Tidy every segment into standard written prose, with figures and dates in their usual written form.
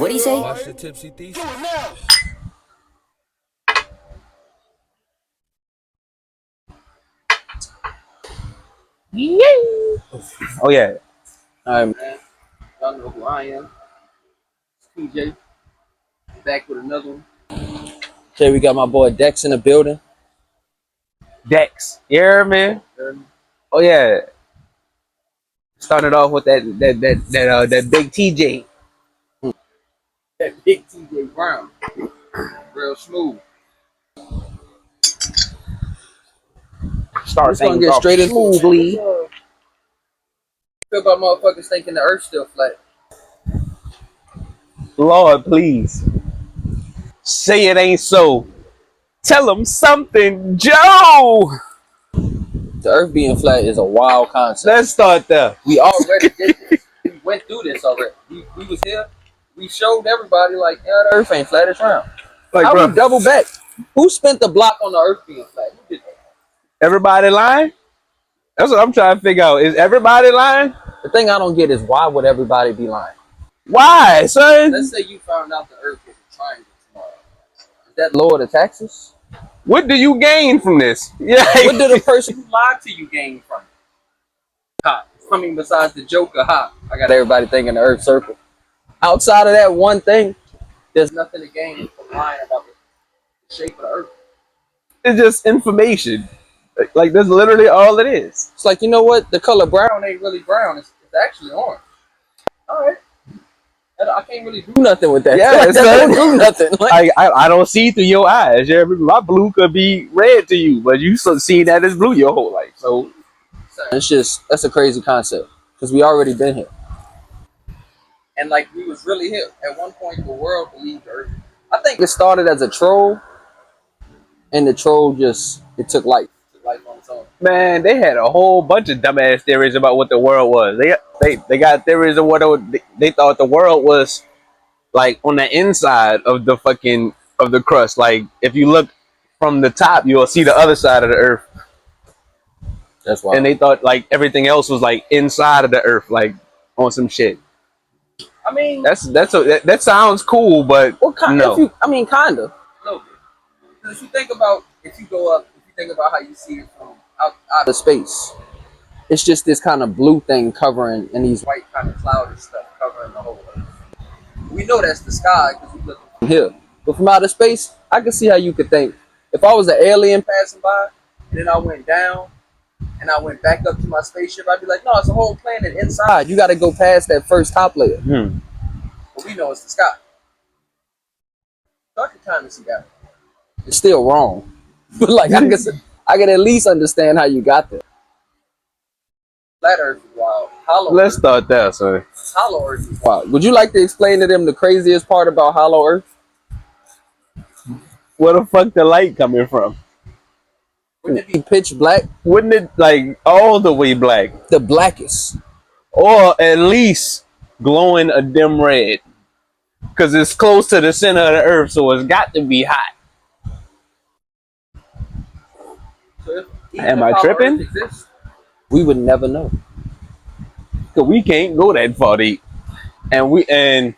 What'd he say? Watch the Tipsy Thesis. Yeah. Oh yeah. All right, man. Y'all know who I am. It's PJ. Back with another one. Okay, we got my boy Dex in the building. Dex. Yeah, man. Oh yeah. Started off with that big TJ. That big TJ Brown. Real smooth. Start We're gonna get straight into smoothly. feel about motherfuckers thinking the earth's still flat. Lord, please. Say it ain't so. Tell them something, Joe. The earth being flat is a wild concept. Let's start there. We already did this. We went through this already. We was here. We showed everybody like, yeah, the earth ain't flat, it's round. Like, How bro, we double back? Who spent the block on the earth being flat? Who did that? everybody lying? That's what I'm trying to figure out. Is everybody lying? The thing I don't get is why would everybody be lying? Why, son? Let's say you found out the earth was a triangle tomorrow. Does that lower the taxes? What do you gain from this? Yeah. What did a person who lied to you gain from it? Ha. I mean, besides the joke of ha, I got everybody thinking the earth circle. Outside of that one thing, there's nothing to gain from lying about the shape of the earth. It's just information. Like that's literally all it is. It's like, you know what? The color brown ain't really brown. It's actually orange. All right. I can't really do nothing with that. Yeah, like, that don't do nothing. Like, I don't see through your eyes. Yeah, my blue could be red to you, but you see that as blue your whole life. So it's just, that's a crazy concept because we already been here. And like we was really here. At one point, the world believed the earth. I think it started as a troll, and the troll it took life on its own. man, they had a whole bunch of dumbass theories about what the world was. They got theories of what they thought the world was like on the inside of the crust. Like if you look from the top, you'll see the other side of the earth. That's why. And they thought like everything else was like inside of the earth, like on some shit. I mean, that sounds cool, but no. Kind of. No, because if you think about how you see it from out of space, it's just this kind of blue thing covering, and these white kind of cloudy stuff covering the whole earth. We know that's the sky because we look from here, but from outer space, I can see how you could think. If I was an alien passing by, and then I went down, and I went back up to my spaceship, I'd be like, no, it's a whole planet inside. You got to go past that first top layer. But we know it's the sky. So I can kind of see that. It's still wrong. But like, I can at least understand how you got there. Flat Earth is wild. Let's start there, sir. Hollow Earth is wild. Would you like to explain to them the craziest part about Hollow Earth? Where the fuck the light coming from? Wouldn't it be pitch black? Wouldn't it like all the way black? The blackest. Or at least glowing a dim red. Because it's close to the center of the earth, so it's got to be hot. So am I tripping? Exists, we would never know. Because we can't go that far deep. And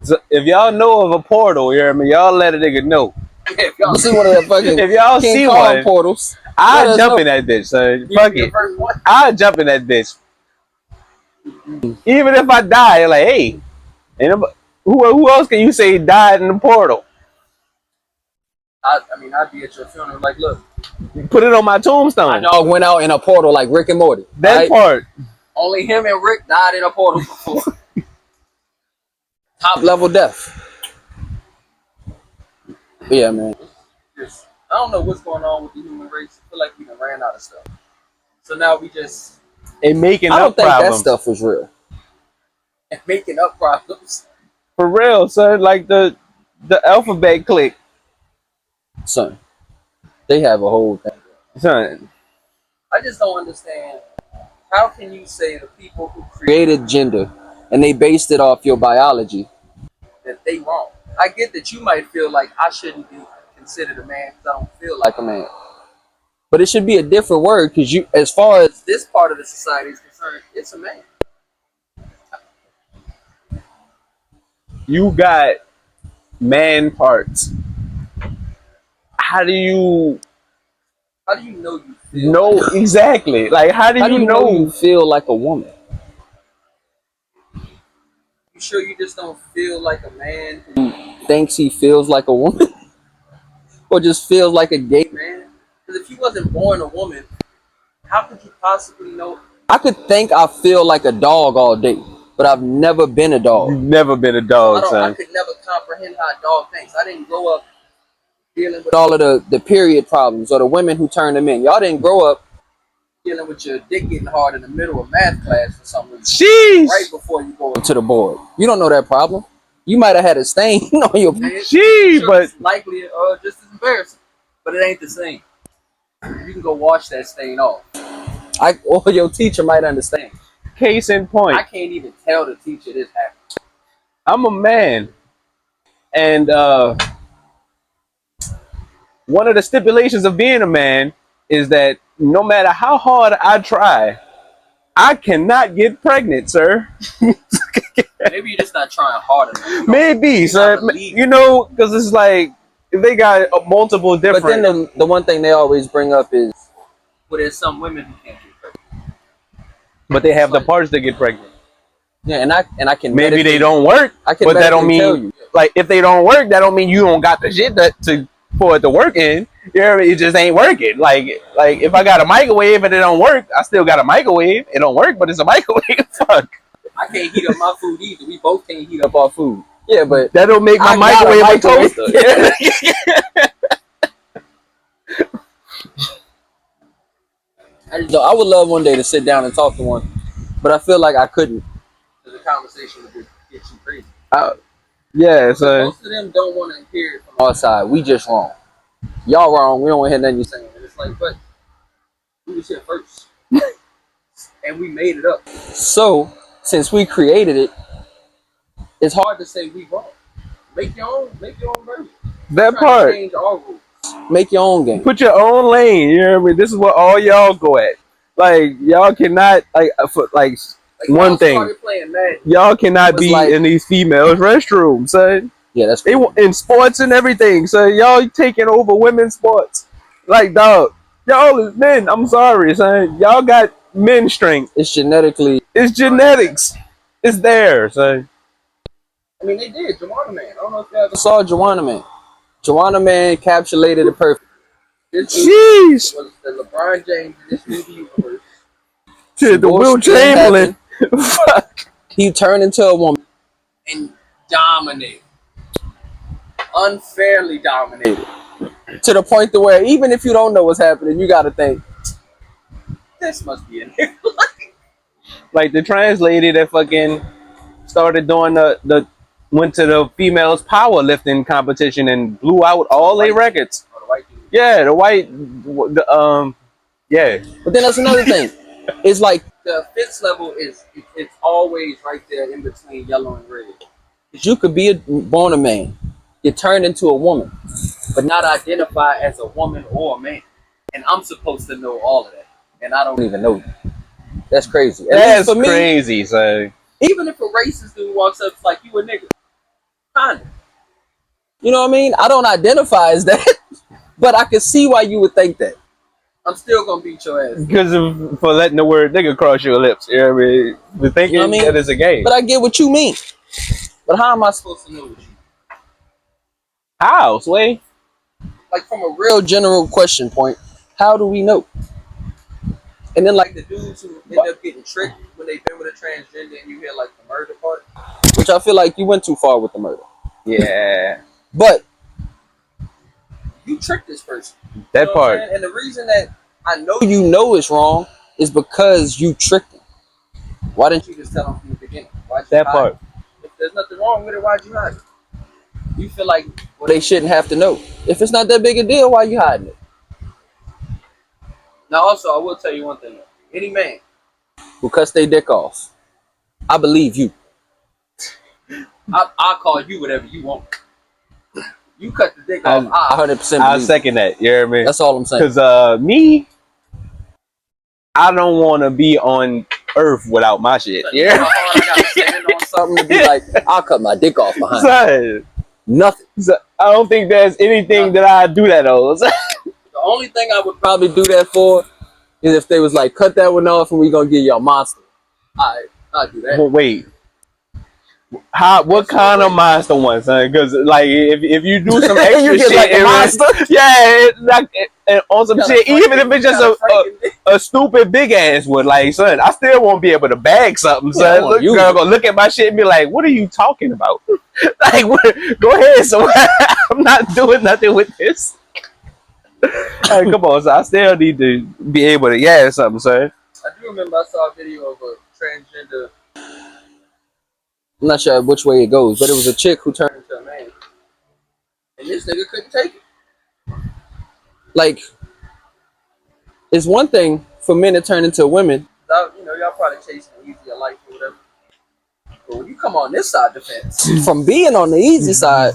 so if y'all know of a portal, you hear me? Y'all let a nigga know. If y'all see one of them fucking if y'all see one portals, I'll jump in that bitch, son. Fuck it. I'll jump in that bitch. Even if I die, like, hey, who else can you say died in the portal? I'd be at your funeral like, look. Put it on my tombstone. My dog went out in a portal like Rick and Morty. That right? part. Only him and Rick died in a portal before. Top level death. Yeah, man. I don't know what's going on with the human race. I feel like we done ran out of stuff. So now we just... And making I don't up think problems. that stuff was real. And making up problems. For real, son. Like the alphabet click. Son. They have a whole thing. Son. I just don't understand. How can you say the people who created gender and they based it off your biology that they wrong? I get that you might feel like I shouldn't be considered a man because I don't feel like a man. But it should be a different word because you, as far as this part of the society is concerned, it's a man. You got man parts. How do you know you feel? know exactly? Like, how do you know you know? feel like a woman? You sure you just don't feel like a man who thinks he feels like a woman, or just feels like a gay man? Because if you wasn't born a woman, how could you possibly know? I could think I feel like a dog all day, but I've never been a dog. You've never been a dog, I son. could never comprehend how a dog thinks. I didn't grow up dealing with all of the period problems or the women who turn them in. Y'all didn't grow up dealing with your dick getting hard in the middle of math class for some reason. Jeez. Right before you go to the board. You don't know that problem. You might have had a stain on your pants. Gee, but it's likely just as embarrassing. But it ain't the same. You can go wash that stain off. Or your teacher might understand. Case in point. I can't even tell the teacher this happened. I'm a man. And one of the stipulations of being a man is that no matter how hard I try, I cannot get pregnant, sir. Maybe you're just not trying hard enough. Maybe, sir. You know, because it's like they got multiple different. But then the one thing they always bring up is, well, there's some women who can't get pregnant, but they have the parts to get pregnant. Yeah, and I can maybe they don't work. But that don't mean like if they don't work, that don't mean you don't got the shit for it to work in. You know, it just ain't working. Like if I got a microwave and it don't work, I still got a microwave. It don't work, but it's a microwave. Fuck. I can't heat up my food either. We both can't heat up our food. Yeah, but that don't make my microwave a toaster. I would love one day to sit down and talk to one, but I feel like I couldn't. The conversation would get you crazy. Yeah, so most of them don't want to hear it from our side. We just wrong. Y'all wrong. We don't want to hear nothing you're saying. And it's like, but we was here first, and we made it up. So since we created it, it's hard to say we wrong. Make your own version. That part. Change our rules. Make your own game. Put your own lane. You know what I mean? This is what all y'all go at. Like y'all cannot like one thing. Y'all cannot be in these females' restrooms, son. Yeah, that's they in sports and everything. So y'all taking over women's sports. Like dog, y'all is men. I'm sorry, son. Y'all got men strength. It's genetically. It's genetics. It's there, son. I mean, they did. Joanna Man. I don't know if you ever saw Joanna Man. Joanna Man encapsulated it perfect. Jeez. Was the LeBron James in this movie universe. Shit, the Will Chamberlain. He turned into a woman and dominated. Unfairly dominated. To the point to where even if you don't know what's happening, you gotta think, this must be in here. Like the trans lady that fucking started doing went to the females powerlifting competition and blew out all their records. Yeah, yeah. But then that's another thing. It's like the fitness level it's always right there in between yellow and red. You could be born a man, you turn into a woman, but not identify as a woman or a man. And I'm supposed to know all of that, and I don't even know that. That's crazy. That's crazy, son. Even if a racist dude walks up, it's like, you a nigga. Kinda. You know what I mean? I don't identify as that, but I can see why you would think that. I'm still gonna beat your ass. Because for letting the word nigga cross your lips. You know what I mean? The thinking you know what I mean? That is a game. But I get what you mean. But how am I supposed to know what you mean? How, Sway? Like from a real general question point, how do we know? And then like the dudes who end up getting tricked when they've been with a transgender and you hear like the murder part, which I feel like you went too far with the murder. Yeah. But you tricked this person. That part. And the reason that I know you know it's wrong is because you tricked him. Why didn't you just tell him from the beginning? That part. If there's nothing wrong with it, why'd you hide it? You feel like, well, they shouldn't have to know. If it's not that big a deal, why are you hiding it? Now, also, I will tell you one thing. Any man who cuts their dick off, I believe you. I'll call you whatever you want. You cut the dick off, I 100% believe I'll second that. You know what I mean? That's all I'm saying. Because me, I don't want to be on Earth without my shit. Yeah. How hard I gotta stand on something to be like, I'll cut my dick off behind. Son, Nothing. I don't think there's anything that I do that on. The only thing I would probably do that for is if they was like, cut that one off and we gonna give you a monster. I'll do that. But wait. What kind of monster one, son? Because like if you do some extra you get shit, like a monster? And on some shit, even if it's just a stupid big ass one, like son, I still won't be able to bag something, son. Look, girl, gonna look at my shit and be like, "What are you talking about?" Like, go ahead, so I'm not doing nothing with this. Like, come on, so I still need to be able to something, son. I do remember I saw a video of a transgender. I'm not sure which way it goes, but it was a chick who turned into a man, and this nigga couldn't take it. Like, it's one thing for men to turn into women. You know, y'all probably chasing an easier life or whatever. But when you come on this side of the fence, from being on the easy side,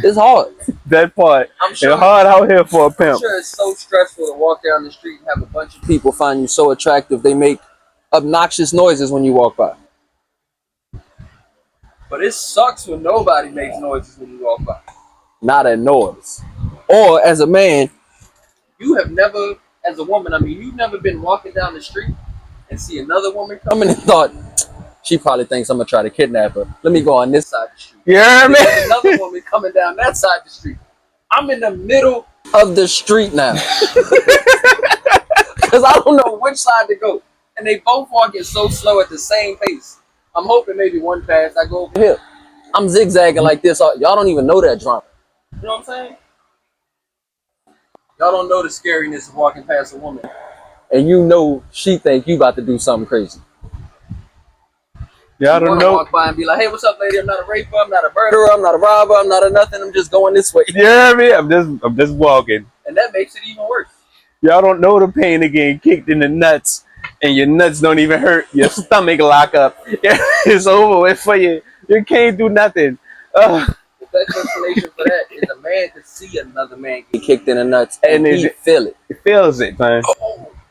it's hard. That part. I'm sure it's hard out here for a pimp. I'm sure it's so stressful to walk down the street and have a bunch of people find you so attractive they make obnoxious noises when you walk by. But it sucks when nobody makes noises when you walk by. Not a noise. Or as a man, you have never, as a woman, I mean, you've never been walking down the street and see another woman coming and thought, she probably thinks I'm going to try to kidnap her. Let me go on this side of the street. Yeah, man. There's another woman coming down that side of the street. I'm in the middle of the street now. Because I don't know which side to go. And they both walking so slow at the same pace. I'm hoping maybe one pass I go over here. I'm zigzagging like this. Y'all don't even know that drama. You know what I'm saying? Y'all don't know the scariness of walking past a woman. And you know she think you about to do something crazy. Y'all don't know. Walk by and be like, hey, what's up, lady? I'm not a raper. I'm not a murderer. I'm not a robber. I'm not a nothing. I'm just going this way. Yeah, man. I'm just walking. And that makes it even worse. Y'all don't know the pain of getting kicked in the nuts. And your nuts don't even hurt. Your stomach lock up. It's over with for you. You can't do nothing. The best explanation for that is a man to see another man get kicked in the nuts and he feel it. He feels it, man.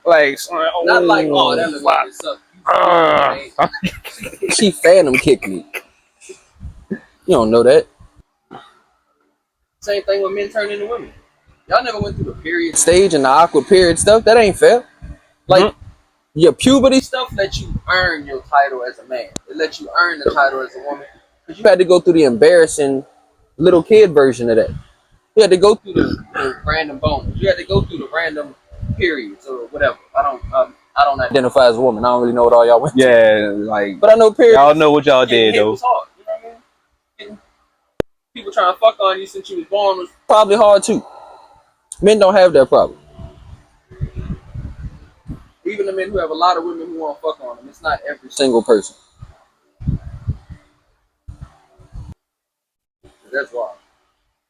Like, not like, oh, that looks like it sucks. She phantom kicked me. You don't know that. Same thing with men turning into women. Y'all never went through the period stage and the awkward period stuff. That ain't fair. Like, your puberty stuff let you earn your title as a man. It let you earn the title as a woman. Because you had to go through the embarrassing little kid version of that. You had to go through the random bones. You had to go through the random periods or whatever. I don't identify as a woman. I don't really know what all y'all went through. Yeah, like, but I know periods. Y'all know what y'all did, though. It was hard. You know what I mean? People trying to fuck on you since you was born was probably hard too. Men don't have that problem. Even the men who have a lot of women who want to fuck on them, it's not every single person. That's why.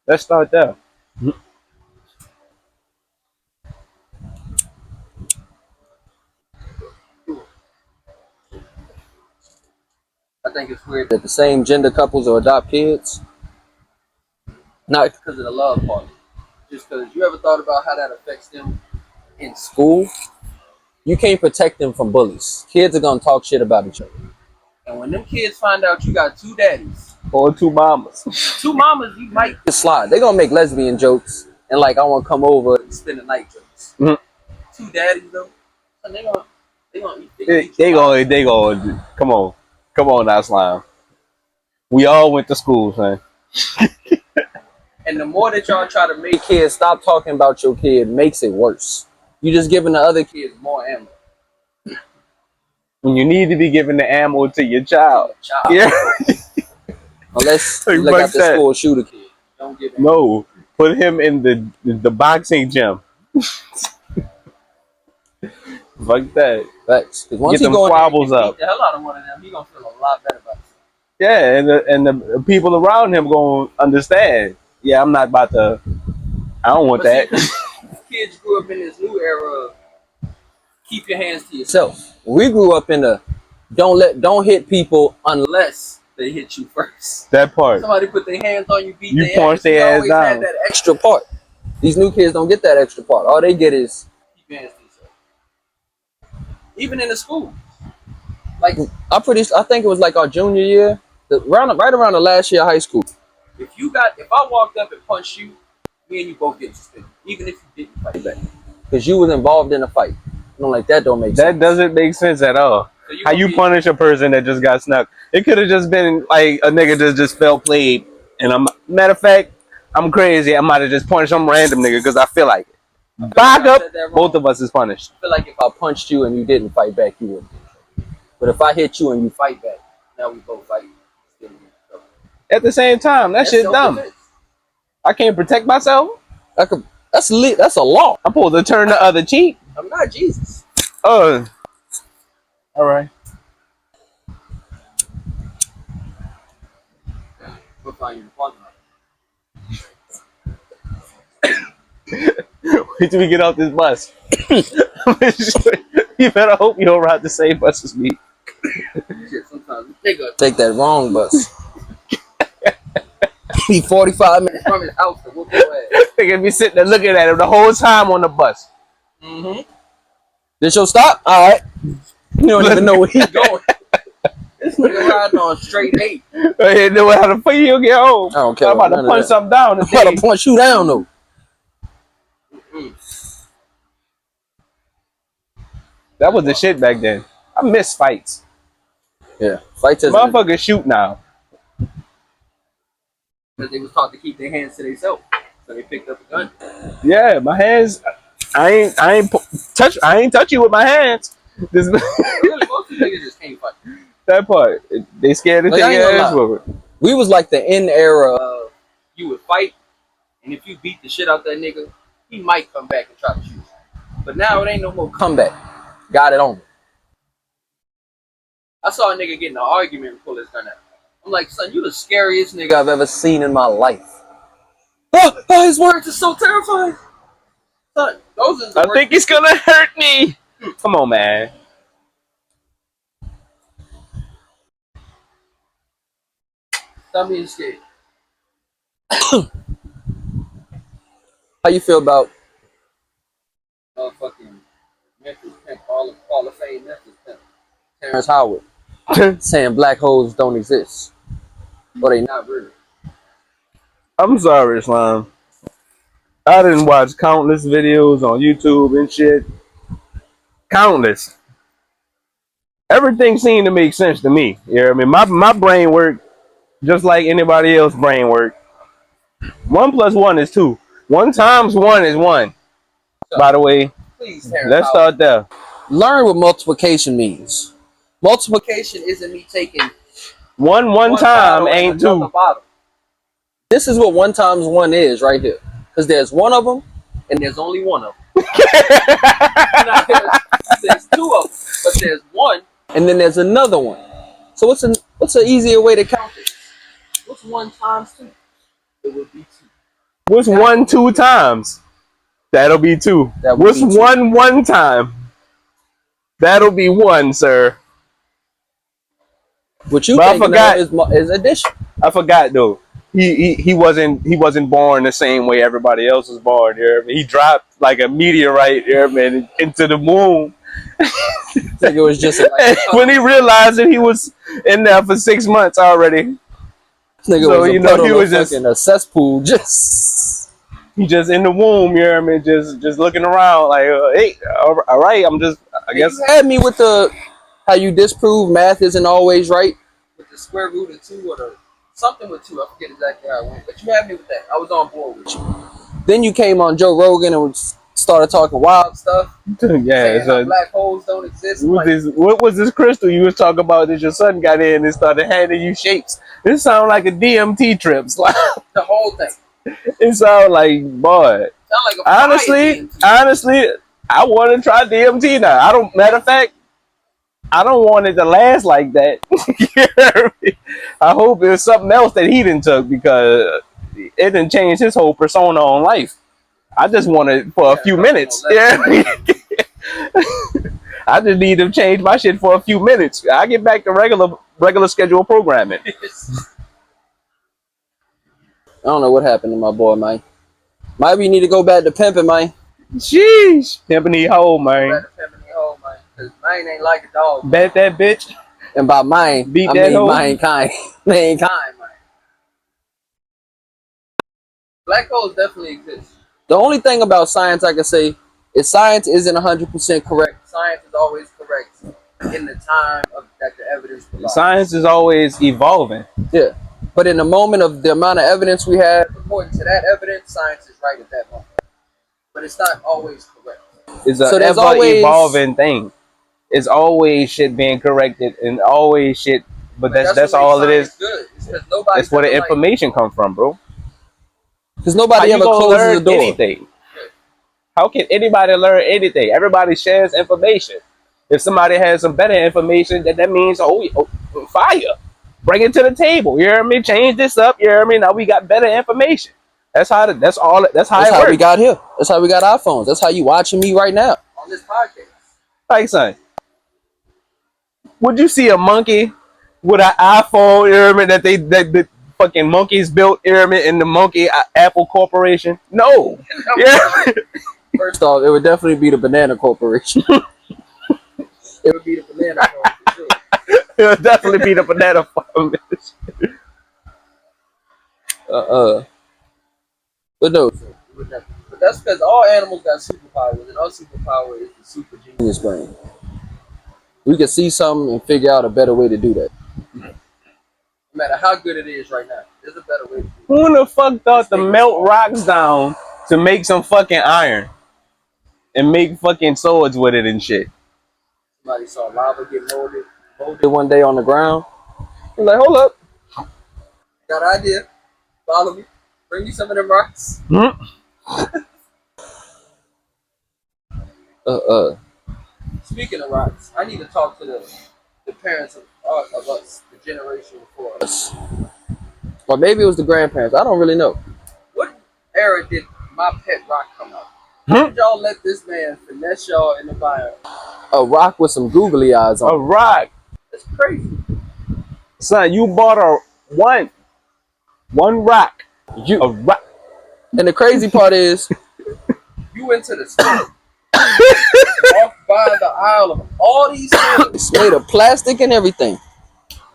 Let's start there. I think it's weird that the same gender couples will adopt kids. Not because of the love part. Just because you ever thought about how that affects them in school? You can't protect them from bullies. Kids are going to talk shit about each other. And when them kids find out you got two daddies. Or two mamas. Two mamas, you might just slide. They're going to make lesbian jokes. And like, I want to come over and spend the night jokes. Mm-hmm. Two daddies, though. And they gonna come on now, Slime. We all went to school, man. And the more that y'all try to make kids stop talking about your kid makes it worse. You just giving the other kids more ammo. And you need to be giving the ammo to your child. Yeah. Unless you look at the school shoot a kid. Don't give him. No. Put him in the boxing gym. Like that. Facts. Because once get them squabbles up. The hell out of one of them, he gonna feel a lot better about it. Yeah, and the people around him gonna understand. Yeah, I'm not about to. I don't want that. Kids grew up in this new era of keep your hands to yourself. We grew up in a don't hit people unless they hit you first. That part. Somebody put their hands on you, beat you their punch ass. their ass down. Had that extra part. These new kids don't get that extra part. All they get is keep your hands to yourself. Even in the school. Like I think it was like our junior year, right around the last year of high school. If I walked up and punched you, me and you both get suspended, even if you didn't fight back, because you was involved in a fight. I'm like, that don't make sense. That doesn't make sense at all. So how you punish a person that just got snuck? It could have just been like a nigga that just fell played. And matter of fact, I'm crazy. I might have just punched some random nigga because I feel like it. Back up, both of us is punished. I feel like if I punched you and you didn't fight back, you would. But if I hit you and you fight back, now we both fight. At the same time, that shit's dumb. I can't protect myself. That's a law. I'm supposed to turn the other cheek. I'm not Jesus. Oh, all right. We'll find you the fun. Wait till we get off this bus. You better hope you don't ride the same bus as me. Shit, sometimes nigga take that wrong bus. Be 45 minutes from his house to whoop your ass. Nigga be sitting there looking at him the whole time on the bus. Mm-hmm. This your stop? All right. You don't even know where he's going. This nigga riding on straight 8. I didn't know how the fuck you get home. I don't care. I'm about to punch something down. I'm about to punch you down though. That was the shit back then. I miss fights. Yeah, fights. Motherfuckers shoot now. Because they was taught to keep their hands to themselves, so they picked up a gun. Yeah, my hands. I ain't touch you with my hands. Really, most of the niggas just can't fight. That part, they scared to take your ass over. We was like the end era of you would fight, and if you beat the shit out that nigga, he might come back and try to shoot you. But now it ain't no more comeback. Got it on. I saw a nigga get in an argument and pull his gun out. I'm like, son, you the scariest nigga I've ever seen in my life. Oh, his words are so terrifying. Son, those are the I think he's gonna hurt me. Come on, man. Stop being scared. How you feel about fucking Memphis Pimp, Hall of Fame Memphis Pimp, Terrence Howard, saying black holes don't exist? Or they not really? I'm sorry, Islam. I didn't watch countless videos on YouTube and shit. Countless. Everything seemed to make sense to me. You know what I mean? My brain worked just like anybody else's brain worked. 1 + 1 is 2. 1 times 1 is 1. So, by the way, please, let's start there. Learn what multiplication means. Multiplication isn't me taking one time ain't 2. Bottle. This is what 1 times 1 is right here. Because there's one of them, and there's only one of them. There's 2 of them, but there's one, and then there's another one. So what's an easier way to count it? What's 1 times 2? It would be 2. What's 1 2 times? That'll be 2. What's 1 1 time? That'll be 1, sir. What you think is addition. I forgot though. He wasn't born the same way everybody else was born. You know? He dropped like a meteorite, you know, man, into the moon. I think it was just when he realized that he was in there for 6 months already. So you know he was just in a cesspool, he just in the womb, you know what I mean? Just looking around like, hey, all right, I guess. You had me with how you disprove math isn't always right with the square root of 2 or something with 2. I forget exactly how it went, but you had me with that. I was on board with you. Then you came on Joe Rogan and started talking wild stuff. Yeah, so black holes don't exist. What was this crystal you was talking about that your son got in and started handing you shapes? This sounds like a DMT trip. The whole thing. It sounds like, boy. Like honestly, I want to try DMT now. Matter of fact, I don't want it to last like that. I hope there's something else that he didn't took because it didn't change his whole persona on life. I just want it for a few minutes. Yeah. I just need to change my shit for a few minutes. I get back to regular schedule programming. I don't know what happened to my boy, man. Might we need to go back to pimping, man. Sheesh. Pimping the hoe, man. Because mine ain't like a dog. Bet that bitch. And by mine, Beat I that mean hoe. mankind. Mankind, man. Black holes definitely exist. The only thing about science I can say is science isn't 100% correct. Science is always correct in the time that the evidence provides. Science is always evolving. Yeah. But in the moment of the amount of evidence we have, according to that evidence, science is right at that moment. But it's not always correct. It's an ever evolving thing. It's always shit being corrected and always shit. But that's all it is. Good. That's where the information comes from, bro. Because nobody ever closes the door. Anything. How can anybody learn anything? Everybody shares information. If somebody has some better information, that means fire. Bring it to the table. You hear me? Change this up. You hear me? Now we got better information. That's how it works. We got here. That's how we got our phones. That's how you watching me right now on this podcast. Like, son, would you see a monkey with an iPhone? You hear me? That the fucking monkeys built. You hear me? In the monkey Apple Corporation? No. Yeah. First off, it would definitely be the Banana Corporation. It would be the Banana Corporation. It would definitely be the Banana Farm. But no. But that's because all animals got superpowers, and our superpower is the super genius brain. We can see something and figure out a better way to do that. No matter how good it is right now, there's a better way to do it. Who the fuck thought to melt rocks down to make some fucking iron and make fucking swords with it and shit? Somebody saw lava get molded one day on the ground. He's like, hold up. Got an idea. Follow me. Bring me some of them rocks. Speaking of rocks, I need to talk to the parents of us, the generation before us. Or maybe it was the grandparents. I don't really know. What era did My Pet Rock come out? Did y'all let this man finesse y'all into buying a rock with some googly eyes on it? A rock. That's crazy. Son, you bought one rock. A rock. And the crazy part is, you went to the store, walked by the aisle of all these things made of plastic and everything,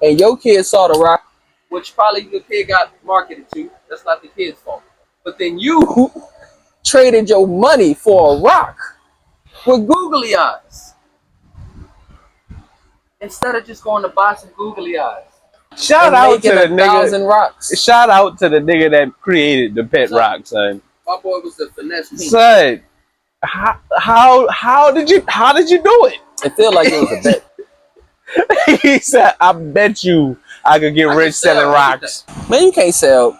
and your kid saw the rock, which probably the kid got marketed to. That's not the kid's fault. But then you traded your money for a rock with googly eyes instead of just going to buy some googly eyes. Shout out to the nigga. Rocks. Shout out to the nigga that created the pet rock, son. My boy was the finesse king. Son, how did you do it? It felt like it was a bet. He said, "I bet you I could get rich selling rocks." Man, you can't sell.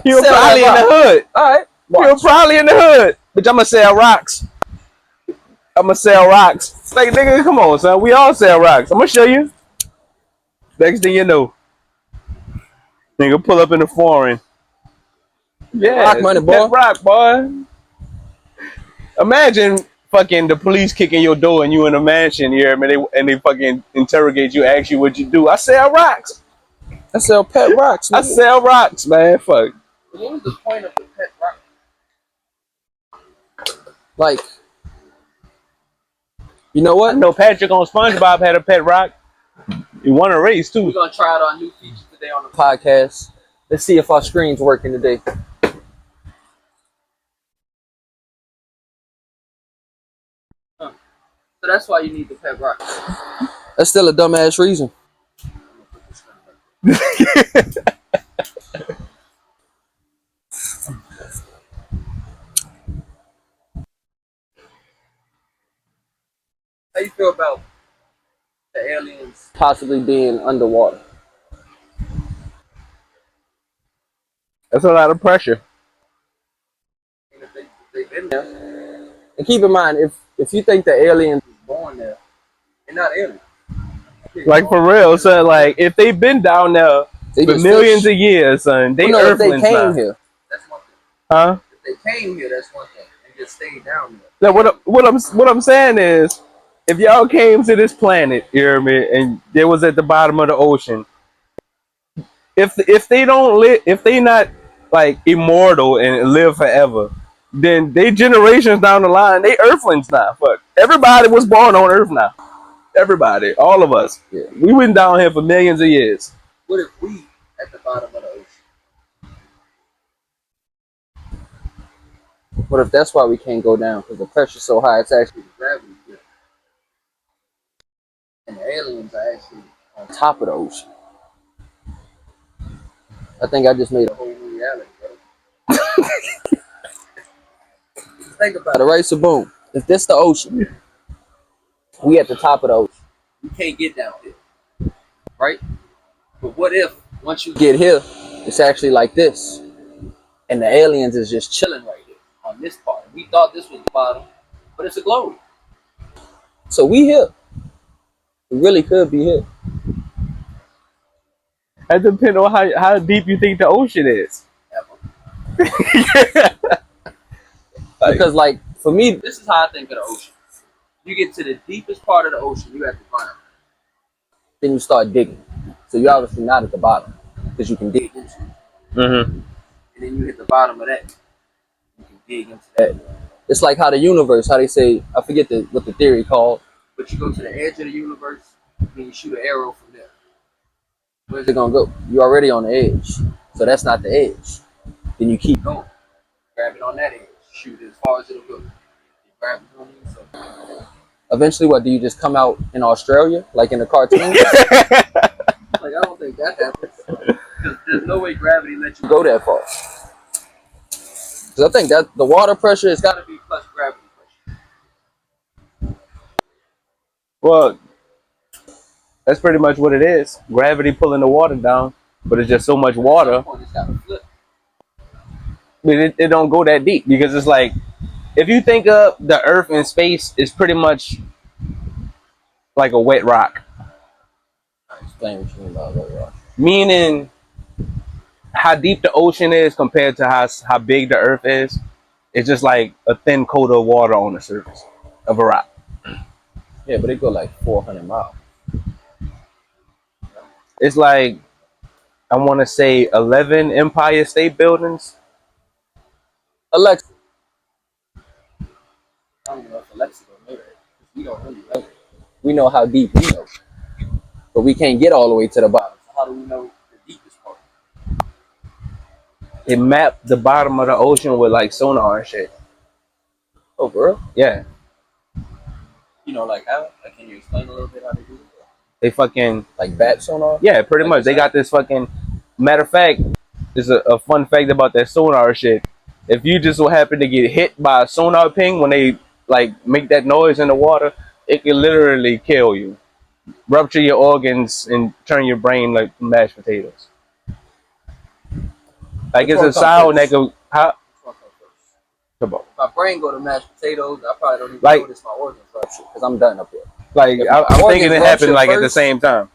You're probably in the hood. All right, you're probably in the hood, but I'm gonna sell rocks. I'm gonna sell rocks. Like, nigga, come on, son. We all sell rocks. I'm gonna show you. Next thing you know, nigga pull up in the foreign. Yeah, rock money, boy. Rock, boy. Imagine fucking the police kicking your door and you in a mansion here, and they fucking interrogate you, ask you what you do. I sell rocks. I sell pet rocks. Man. I sell rocks, man. Fuck. What was the point of the pet rock? Like, you know what? I know Patrick on SpongeBob had a pet rock. He won a race too. We're gonna try out our new feature today on the podcast. Let's see if our screen's working today. So that's why you need the pet rock. That's still a dumbass reason. How you feel about the aliens possibly being underwater? That's a lot of pressure. And if they've been there. And keep in mind, if you think the aliens were born there, they're not aliens. Like, for real, son. Like, if they've been down there for millions of years, son, they earthlings now. If they came here, that's one thing. Huh? If they came here, that's one thing. And just stayed down Now, there. what I'm saying is, if y'all came to this planet, you hear me, and they was at the bottom of the ocean, if they don't live, if they not like immortal and live forever, then they generations down the line, they earthlings now. Fuck, everybody was born on Earth now. Everybody, all of us. Yeah. We went down here for millions of years. What if we at the bottom of the ocean? What if that's why we can't go down? Because the pressure's so high, it's actually the gravity field. And the aliens are actually on top of the ocean. I think I just made a whole new reality, bro. Think about it, right? So boom, if this the ocean, we at the top of the ocean. You can't get down here, right? But what if once you get here, it's actually like this, and the aliens is just chilling right here on this part. We thought this was the bottom, but it's a globe. So we here. We really could be here. It depends on how deep you think the ocean is. Because like for me, this is how I think of the ocean. You get to the deepest part of the ocean, you at the ground. Then you start digging. So you're obviously not at the bottom because you can dig into it. Mm-hmm. And then you hit the bottom of that. You can dig into that. It's like how the universe, how they say, I forget what the theory called, but you go to the edge of the universe, and you shoot an arrow from there. Where's it gonna go? You're already on the edge, so that's not the edge. Then you keep going, grab it on that edge, shoot it as far as it'll go. You grab it on the inside. Eventually, what do you just come out in Australia, like in the cartoon? Like I don't think that happens, because there's no way gravity lets you go that far. Because I think that the water pressure has got to be plus gravity pressure. Well, that's pretty much what it is. Gravity pulling the water down, but it's just so much water. It's got to flip. But it don't go that deep because it's like if you think of the Earth and space, it's pretty much like a wet rock. Explain what you mean by wet rock. Meaning how deep the ocean is compared to how big the Earth is. It's just like a thin coat of water on the surface of a rock. Yeah, but it go like 400 miles. It's like I want to say 11 Empire State Buildings. Alexa. I don't know if Alexa will know that. We don't really know it. We know how deep we know, but we can't get all the way to the bottom. So how do we know the deepest part? It mapped the bottom of the ocean with like sonar and shit. Oh, for real? Yeah. You know, like how? Like, can you explain a little bit how they do it? They fucking like bat sonar? Yeah, pretty much. They got this fucking. Matter of fact, there's a fun fact about that sonar shit. If you just so happen to get hit by a sonar ping when they like make that noise in the water, it can literally kill you, rupture your organs, and turn your brain like mashed potatoes. Like it's a sound that could. How? If my brain go to mashed potatoes, I probably don't even like, notice my organs rupture because I'm done up here. Like I'm thinking it happened like at the same time.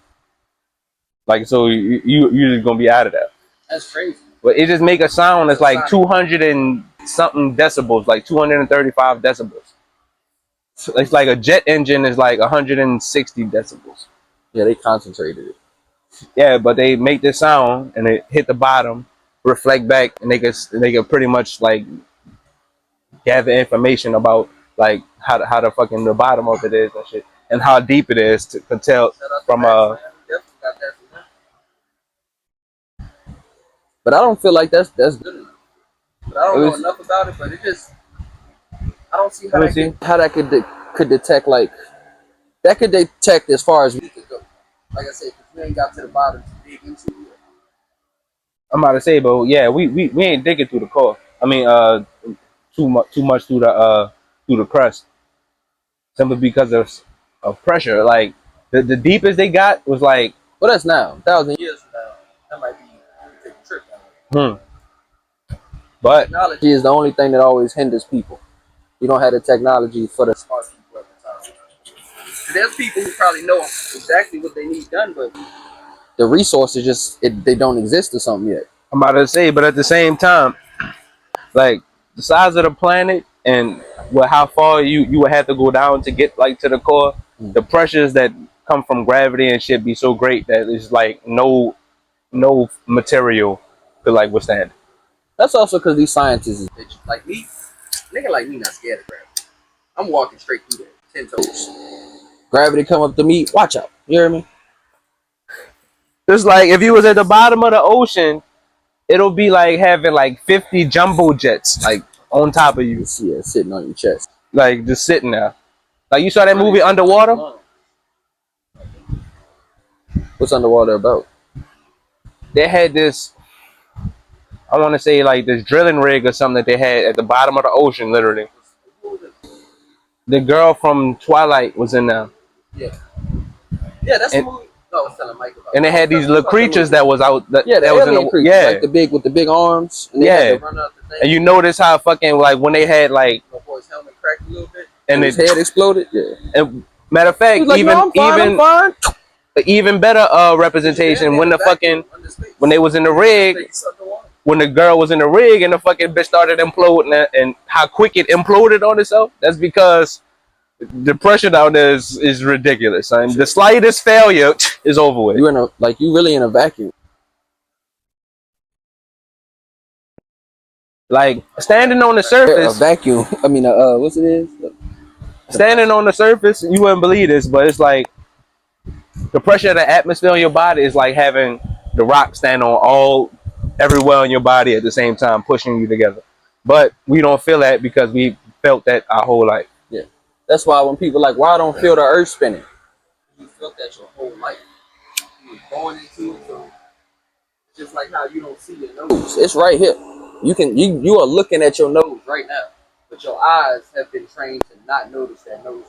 Like so, you're just gonna be out of that. That's crazy. But it just make a sound that's like 200 and something decibels, like 235 decibels. So it's like a jet engine is like 160 decibels. Yeah, they concentrated it. Yeah, but they make this sound and it hit the bottom, reflect back, and they can pretty much like gather information about like how the fucking the bottom of it is and shit, and how deep it is to tell from But I don't feel like that's good enough. But I don't know enough about it. But it just I don't see how that could detect like that could detect as far as we could go. Like I said, if we ain't got to the bottom to dig into it. I'm about to say, but yeah, we ain't digging through the core. I mean, too much through the crust, simply because of pressure. Like the deepest they got was like. Well, that's now 1,000 years from now. That might be take a trip down. But technology is the only thing that always hinders people. You don't have the technology for the smart people at the time. There's people who probably know exactly what they need done, but the resources just they don't exist or something yet. I'm about to say, but at the same time, like the size of the planet and how far you would have to go down to get like to the core, the pressures that come from gravity and shit be so great that it's like no material could like withstand. That's also because these scientists is bitches. Like me, nigga like me not scared of gravity. I'm walking straight through there, 10 toes. Gravity come up to me. Watch out. You hear me? It's like if you was at the bottom of the ocean, it'll be like having like 50 jumbo jets like on top of you. Yeah, sitting on your chest. Like just sitting there. Like you saw that movie Underwater? What's underwater about? They had this, I want to say like this drilling rig or something that they had at the bottom of the ocean, literally. The girl from Twilight was in there. Yeah. Yeah, that's the movie. No, I was telling Mike about. And they had these little creatures that was out. That was in the creatures, yeah, like the big arms. And they had to run out the thing. And you notice how fucking like when they had like. My boy's helmet cracked a little bit. And his head exploded. Yeah. And matter of fact, like, even better representation when the fucking when they was in the rig, when the girl was in the rig and the fucking bitch started imploding and how quick it imploded on itself. That's because the pressure down there is ridiculous. I mean, the slightest failure is over with. You in a you really in a vacuum. Like standing on the surface, a vacuum. I mean, what's it is? Standing on the surface, you wouldn't believe this, but it's like the pressure of the atmosphere on your body is like having the rock stand on everywhere in your body at the same time, pushing you together. But we don't feel that because we felt that our whole life. Yeah, that's why when people like, why I don't feel the earth spinning? You felt that your whole life. You were born into it, so just like how you don't see your nose, it's right here. You are looking at your nose right now. But your eyes have been trained to not notice that nose.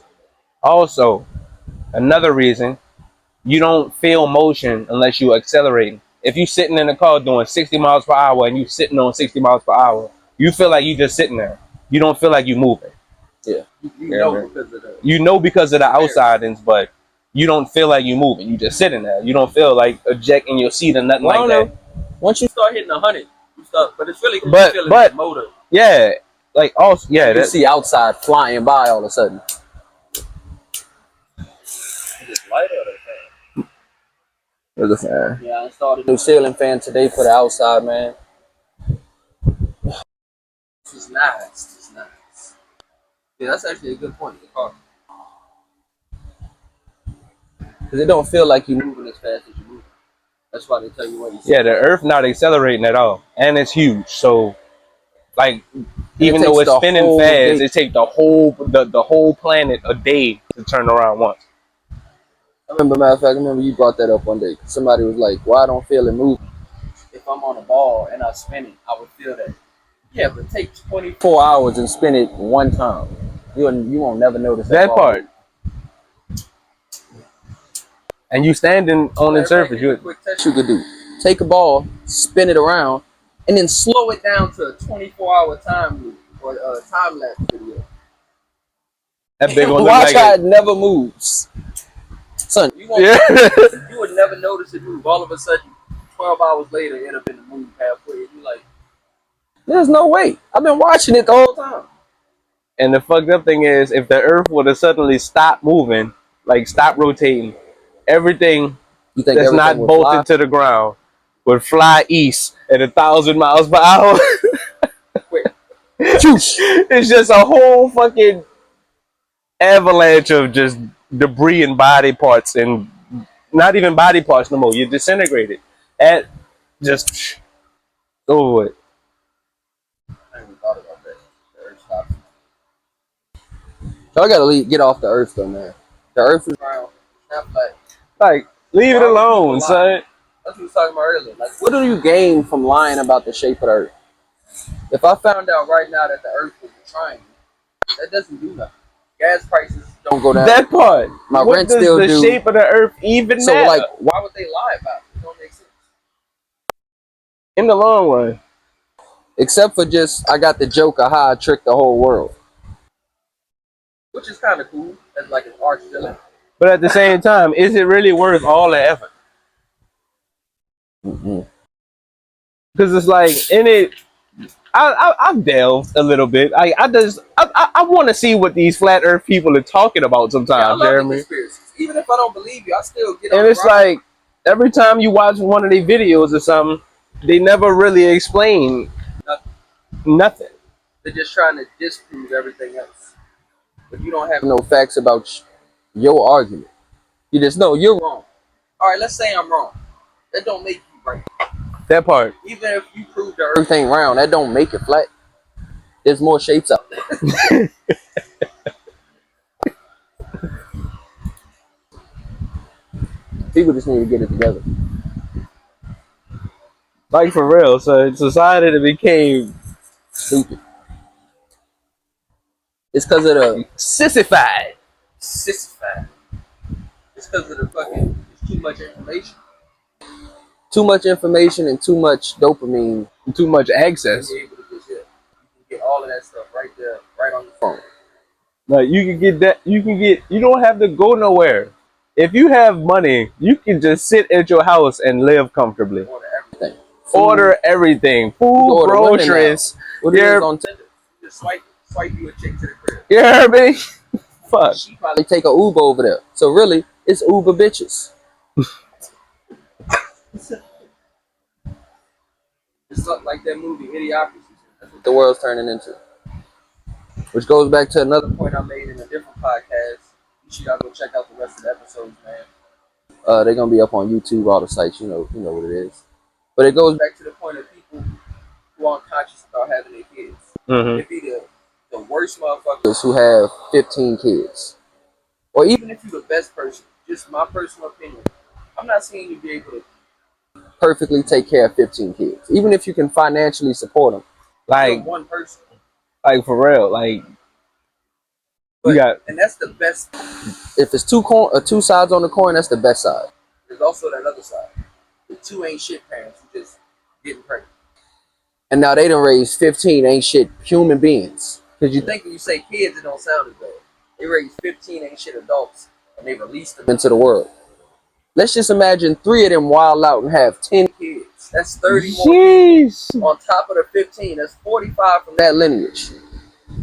Also, another reason, you don't feel motion unless you accelerate. If you're sitting in a car doing 60 miles per hour and you're sitting on 60 miles per hour, you feel like you're just sitting there. You don't feel like you're moving. Yeah. You know because of the outsidings, but you don't feel like you're moving. You just sitting there. You don't feel like ejecting your seat or nothing like that. Once you start hitting 100, you start, but it's really the motor. Yeah. Like also, yeah, you see outside flying by all of a sudden. There's a fan. Yeah, I installed a new ceiling fan today for the outside, man. This is nice. This is nice. Yeah, that's actually a good point. The car, because it don't feel like you're moving as fast as you're moving. That's why they tell you what you see. Yeah, the Earth not accelerating at all, and it's huge. So, like. Even though it's spinning fast, it takes the whole planet a day to turn around once. I remember, matter of fact, you brought that up one day. Somebody was like, "Why I don't feel it moving? If I'm on a ball and I spin it, I would feel that." Yeah, but take 24 hours and spin it one time. You won't never notice that part. And you standing on the surface. Quick test you could do: take a ball, spin it around. And then slow it down to a 24-hour time loop or a time-lapse video. That big one. Watch how it never moves. Son, you would never notice it move. All of a sudden, 12 hours later, it'd have been moved halfway. And you're like, there's no way. I've been watching it the whole time. And the fucked up thing is, if the Earth would have suddenly stopped moving, like stop rotating, everything that's not bolted to the ground would fly east at 1,000 miles per hour. It's just a whole fucking avalanche of just debris and body parts, and not even body parts no more. You're disintegrated. At just over it. I even thought about that. The Earth stops. So I gotta get off the Earth though, man. The Earth is round. Like leave it alone, son. That's what we was talking about earlier. Like, what do you gain from lying about the shape of the Earth? If I found out right now that the Earth was a triangle, that doesn't do nothing. Gas prices don't go down. That part. My rent still do. The shape of the Earth even matter? So, like, why would they lie about it? It don't make sense. In the long run. Except for just, I got the joke of how I tricked the whole world. Which is kind of cool, as like an arch villain. But at the same time, is it really worth all the effort? Because it's like in it, I've delved a little bit. I want to see what these flat Earth people are talking about sometimes, Jeremy. Even if I don't believe you, I still get. And it's like every time you watch one of their videos or something, they never really explain nothing. They're just trying to disprove everything else. But you don't have no facts about your argument. You just know you're wrong. All right, let's say I'm wrong. That don't make you right. That part. Even if you prove the earth ain't round, that don't make it flat. There's more shapes out there. People just need to get it together. Like for real. So society that became Stupid. It's because of the sissified. sissified. It's because of the fucking. It's too much information. Too much information and too much dopamine. Too much access. You're able to just, you can get all of that stuff right there, right on your phone. Like you can get that. You don't have to go nowhere. If you have money, you can just sit at your house and live comfortably. Order everything. Order everything. Food, groceries. What it is on Tinder? Just swipe you a chick to the crib. You heard me? Fuck. She probably take a Uber over there. So really, it's Uber bitches. It's like that movie Idiocracy. That's what the world's turning into. Which goes back to another point I made in a different podcast. You should go check out the rest of the episodes, man. They're gonna be up on YouTube, all the sites. You know what it is. But it goes back to the point of people who aren't conscious about having their kids. Mm-hmm. It'd be the worst motherfuckers who have 15 kids, or even if you're the best person. Just my personal opinion. I'm not saying you'd be able to perfectly take care of 15 kids, even if you can financially support them. Like one person. Like for real, like and that's the best. If it's two sides on the coin, that's the best side. There's also that other side. The two ain't shit parents who just getting pregnant. And now they done raised 15 ain't shit human beings. Because you think when you say kids, it don't sound as bad. They raised 15 ain't shit adults and they released them into the world. Let's just imagine 3 of them wild out and have 10 kids. That's 30 more kids. On top of the 15, that's 45 from that lineage.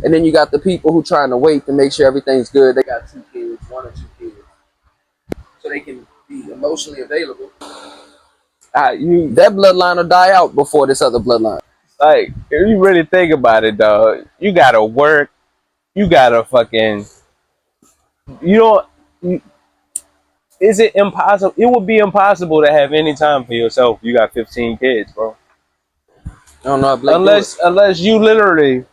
And then you got the people who trying to wait to make sure everything's good. They got 2 kids, 1 or 2 kids. So they can be emotionally available. That bloodline will die out before this other bloodline. Like, if you really think about it, dog, you gotta work. You gotta fucking. Is it impossible? It would be impossible to have any time for yourself. You got 15 kids, bro. I don't know. Unless you literally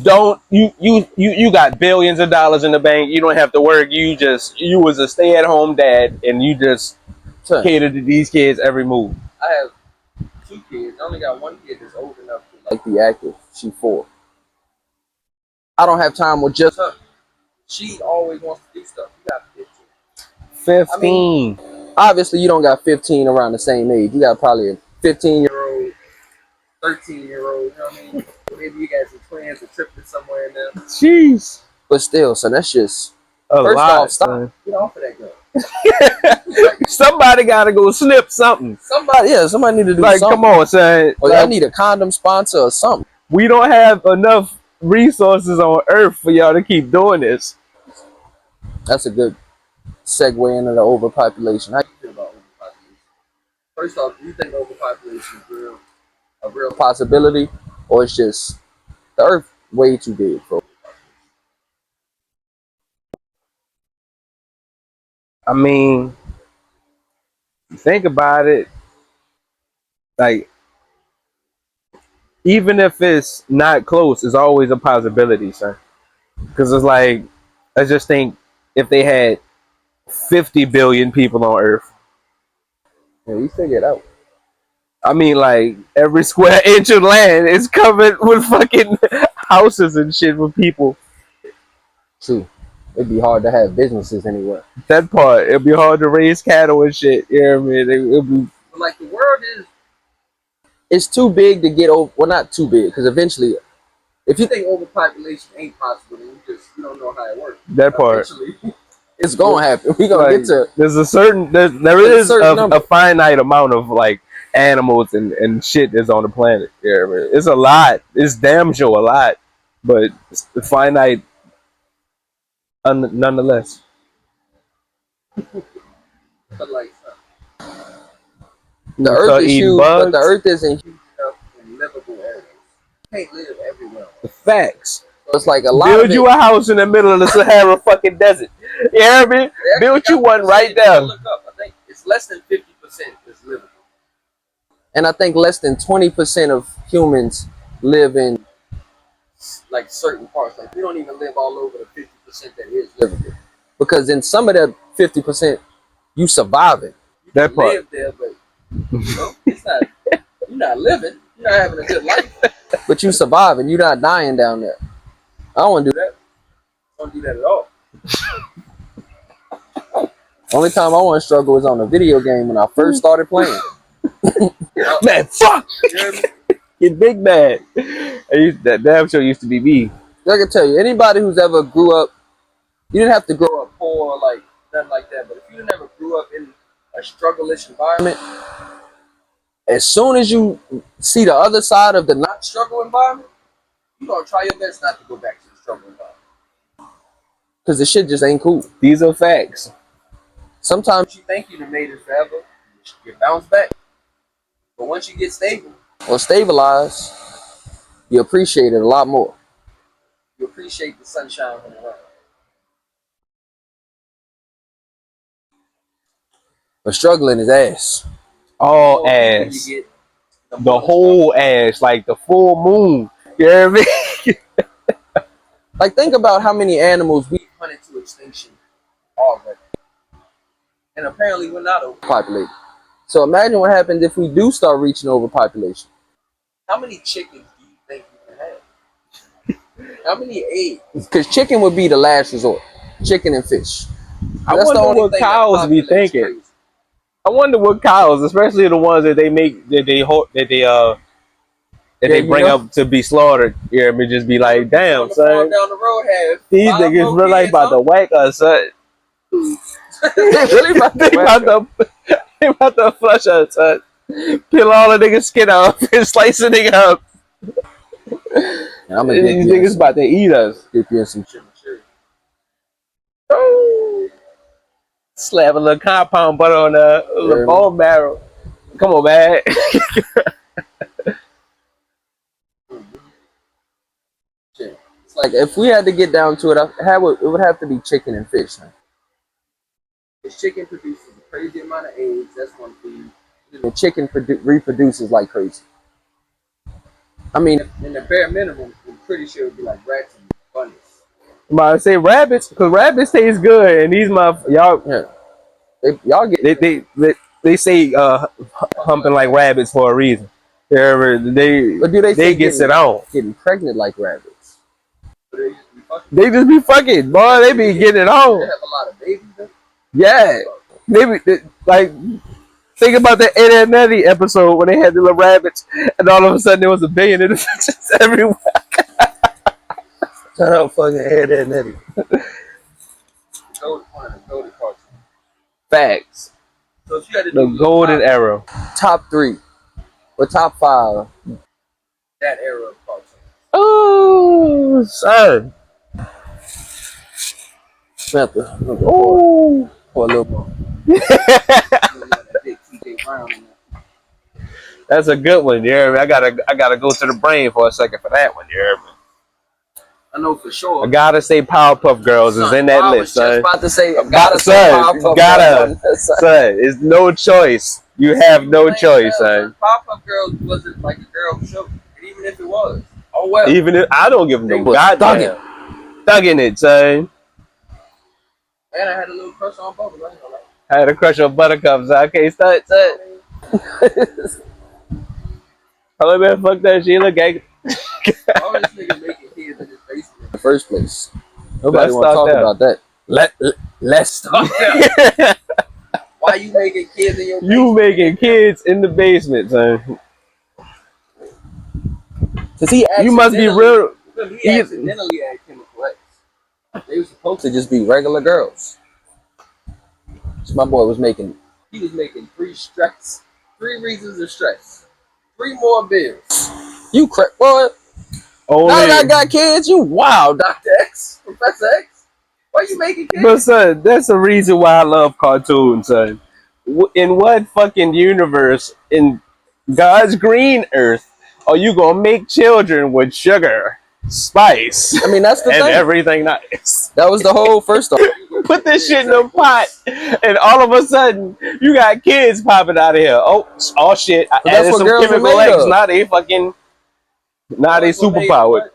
don't. You got billions of dollars in the bank. You don't have to work. You was a stay-at-home dad, and you just cater to these kids every move. I have 2 kids. I only got 1 kid that's old enough to like be active. She's 4. I don't have time with just her. She always wants to do stuff. You got 15. 15. I mean, obviously, you don't got 15 around the same age. You got probably a 15-year-old, 13-year-old. You know what I mean? Maybe you guys are twins or triplets somewhere in there. Jeez. But still, so that's just first off, stop. Man. Get off of that girl. Somebody gotta go snip something. Somebody need to do something. Come on, son. Or y'all need a condom sponsor or something. We don't have enough resources on Earth for y'all to keep doing this. That's a good segue into the overpopulation. How do you feel about overpopulation? First off, do you think overpopulation is a real possibility, or it's just the Earth way too big for overpopulation? I mean, think about it. Like, even if it's not close, it's always a possibility, son. Because it's like, I just think if they had 50 billion people on Earth. Yeah, you figure it out. I mean, like, every square inch of land is covered with fucking houses and shit with people. True. It'd be hard to have businesses anywhere. That part. It'd be hard to raise cattle and shit. You know what I mean? It'd be... Like, the world is... It's too big to get over... Well, not too big, because eventually... If you think overpopulation ain't possible, then you don't know how it works. That part. Eventually, it's gonna happen. We're gonna get to... There's a certain... There is a finite amount of, like, animals and shit that's on the planet. You know what I mean? It's a lot. It's damn sure a lot. But it's finite... nonetheless. But like, the Earth is huge, but the Earth isn't huge enough in livable areas. You can't live everywhere. The facts. So it's like a lot Build of you a house in the middle of the Sahara fucking desert. You hear me? Build you one right there. Look up. I think it's less than 50% is livable. And I think less than 20% of humans live in like certain parts. Like we don't even live all over the 50% that is livable. Because in some of that 50%, you surviving. You that part. Live there, but you know, it's not. You're not living. You're not having a good life. But you surviving. You're not dying down there. I don't want to do that. I don't do that at all. Only time I want to struggle is on a video game when I first started playing. Man, fuck! Get big mad. That damn show used to be me. I can tell you, anybody who's ever grew up, you didn't have to grow up poor or like nothing like that, but if you never grew up in a struggle-ish environment, as soon as you see the other side of the not struggle environment, you're going to try your best not to go back to the struggle environment. Because the shit just ain't cool. These are facts. Sometimes you think you done made it forever, you bounce back. But once you get stable or stabilized, you appreciate it a lot more. You appreciate the sunshine when it's around. But struggling is ass. All ass. The whole ass, like the full moon. You hear me? Like, think about how many animals we hunted to extinction already. And apparently we're not overpopulated. So imagine what happens if we do start reaching overpopulation. How many chickens do you think you can have? How many eggs? Because chicken would be the last resort. Chicken and fish. I wonder what cows be thinking. Crazy. I wonder what cows, especially the ones that they make, that they bring up to be slaughtered. You hear me? Just be like, damn, son. Down the road have these niggas really about to whack us, son. They really about to flush us, son. Peel all the niggas' skin off and slice the nigga up. These niggas about to eat us. Dip you in some shit. Oh. Slap a little compound butter on the bone marrow. Come on, man. It's like if we had to get down to it, it would have to be chicken and fish. Huh? If chicken produces a crazy amount of eggs, that's one thing. The chicken reproduces like crazy. I mean, in the bare minimum, I'm pretty sure it would be like rats and bunnies. I'm about to say rabbits, because rabbits taste good, and these y'all, yeah. Y'all get they say humping like rabbits for a reason. They get sit on getting pregnant like rabbits. They just be fucking, boy. They be getting it on. They have a lot of babies. Though. Yeah, they like. Think about the Ed and Nettie episode when they had the little rabbits, and all of a sudden there was a billion of just everywhere. Shout out fucking Ed and Nettie. Facts. So if you had to the golden era. Top 3 or top 5. That era of cartoons. Oh, son. Oh, for a little more. That's a good one, you hear me? I gotta go to the brain for a second for that one, you hear me? I know for sure. I gotta say Powerpuff Girls is in that list, son. I was just about to say, gotta say Powerpuff Girls. Son, it's no choice. You have no choice, son. Powerpuff Girls wasn't like a girl show, and even if it was, oh well. Even if I don't give them no goddamn thugging it, son. And I had a little crush on Bubbles. I had a crush on Buttercup, so I can't start, son. Oh man, fuck that shit. Look at all this nigga making kids in his basement in the first place. Nobody want to talk about that. Let's start there. Why you making kids in your basement? You making kids in the basement, son. You must be real. He accidentally had chemical X. They were supposed to just be regular girls. So my boy was making 3 reasons of stress. 3 more bills. You crap, boy. Now that I got kids, you wild, Dr. X, Professor X. Why you making kids? But son, that's the reason why I love cartoons, son. In what fucking universe, in God's green earth, are you gonna make children with sugar, spice? I mean, that's the and thing. Everything nice. That was the whole first off. put this shit in the pot, and all of a sudden you got kids popping out of here. Oh shit! I added some chemical X. Now they fucking, now they superpowered.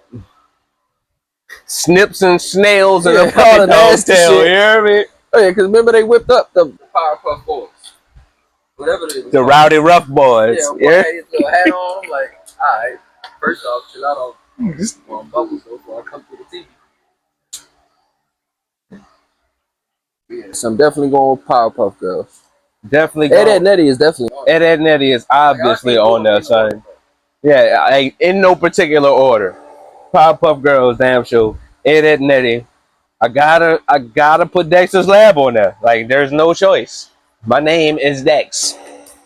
Snips and snails and a puppet dog tail. You hear me? Oh yeah, because remember they whipped up the Powerpuff Boys, whatever they was. The Rowdy Rough Boys. Yeah, had his little hat on. Like, all right, first off, chill out on bubbles before I come through the TV. Yeah, so I'm definitely going with Powerpuff Girls. Definitely. Ed Nettie is definitely on. Ed Nettie is obviously on there, son. Yeah, like, in no particular order. Powerpuff Girls, damn sure. Ed Nettie. I gotta put Dexter's Lab on there. Like, there's no choice. My name is Dex.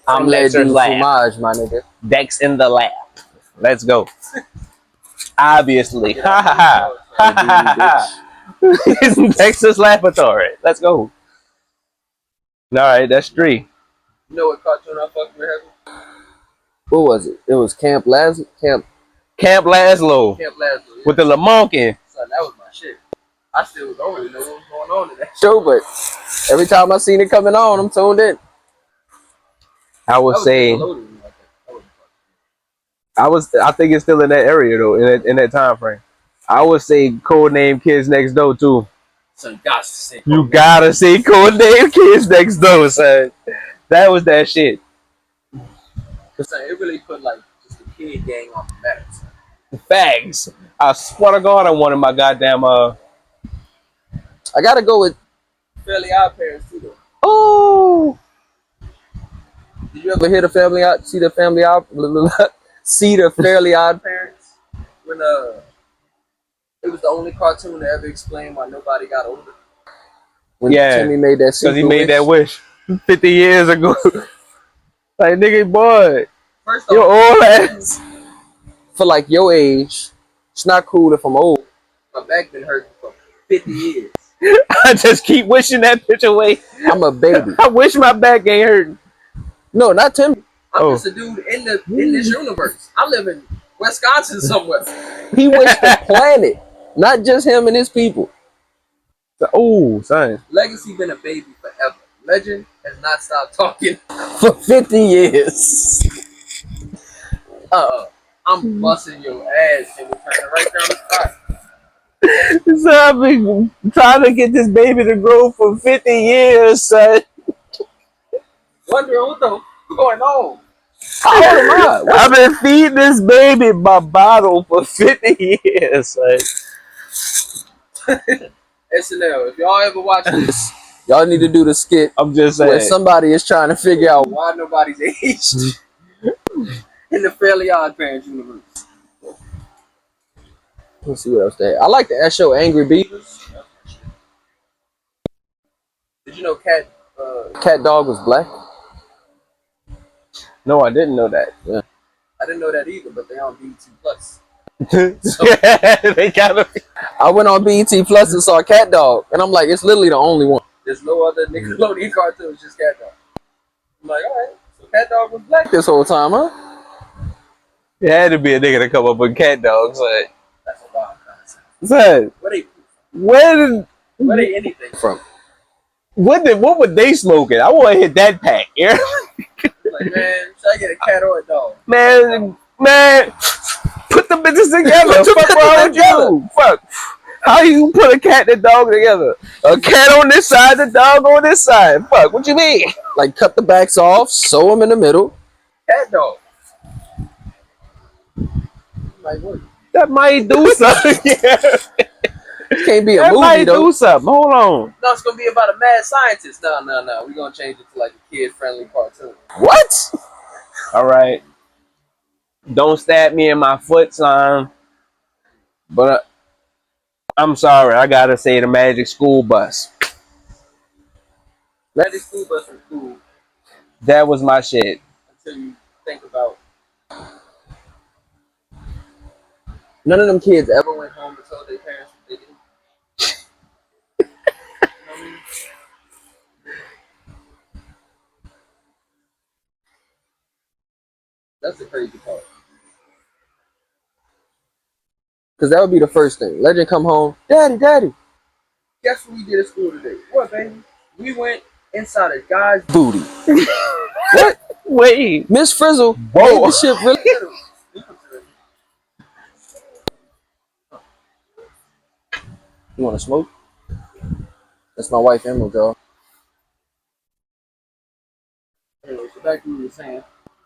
I'm Dexter's Lab. Fromage, my nigga. Dex in the lab. Let's go. Obviously. Ha ha ha. Dexter's Laboratory. Let's go. All right, that's 3. You know what cartoon I fucking with? What was it? It was Camp Laszlo. Camp Laszlo. Camp Laszlo. Yeah. With the Lamonkin. Son, that was my shit. I still don't really know what was going on in that show, but every time I seen it coming on, I'm tuned in. I would say, I think it's still in that area though, in that time frame. I would say Codename Kids Next Door too. So you gotta say Codename Kids Next Door, son. That was that shit. It really put like just the kid gang on the map. Facts. I swear to God, I wanted my goddamn I gotta go with Fairly Odd Parents too, though. Oh, did you ever hear the Fairly Odd Parents? When it was the only cartoon to ever explain why nobody got older. When Timmy made that, because he made that wish 50 years ago. Like, nigga, boy, first off, you're old ass. For like your age, it's not cool if I'm old. My back been hurting for 50 years. I just keep wishing that bitch away. I'm a baby. I wish my back ain't hurting. No, not Timmy. I'm just a dude in this universe. I live in Wisconsin somewhere. He wished the planet, not just him and his people. Oh, son. Legacy been a baby forever. Legend has not stopped talking for 50 years. I'm busting your ass, Timmy. Turning right down the spot. So I've been trying to get this baby to grow for 50 years, son. Wondering what the going on. I've been feeding this baby my bottle for 50 years, son. SNL, if y'all ever watch this, y'all need to do the skit. I'm just saying. Where somebody is trying to figure out why nobody's aged in the Fairly Odd Parents universe. Let's see what else they have. I like that show, Angry Beavers. Did you know Cat Dog was black? No, I didn't know that. Yeah. I didn't know that either, but they on BET Plus. They gotta be. I went on BET Plus and saw Cat Dog, and I'm like, it's literally the only one. There's no other Nickelodeon cartoon, it's just Cat Dog. I'm like, all right, so Cat Dog was black this whole time, huh? It had to be a nigga to come up with Cat Dogs, son. That's a wild concept. Son, where they anything from? What were they smoking? I want to hit that pack. Yeah. Like, man, should I get a cat or a dog? Man, put the bitches together. Fuck wrong with you? Fuck. How you put a cat and a dog together? A cat on this side, the dog on this side. Fuck, what you mean? Like, cut the backs off, sew them in the middle. Cat dog. Like, what? That might do something. It can't be a that movie, might though. Do something. Hold on. No, it's going to be about a mad scientist. No. We're going to change it to, like, a kid-friendly cartoon. What? All right. Don't stab me in my foot, son. But I'm sorry. I got to say the Magic School Bus. Magic School Bus was cool. That was my shit. Until you think about... None of them kids ever went home and told their parents what they did. That's the crazy part. Because that would be the first thing. Legend come home, daddy. Guess what we did at school today? What, baby? We went inside a guy's booty. What? Wait. Miss Frizzle made Whoa. the shit really. You want to smoke? That's my wife, Emerald, y'all. Anyway, so back to what we were saying.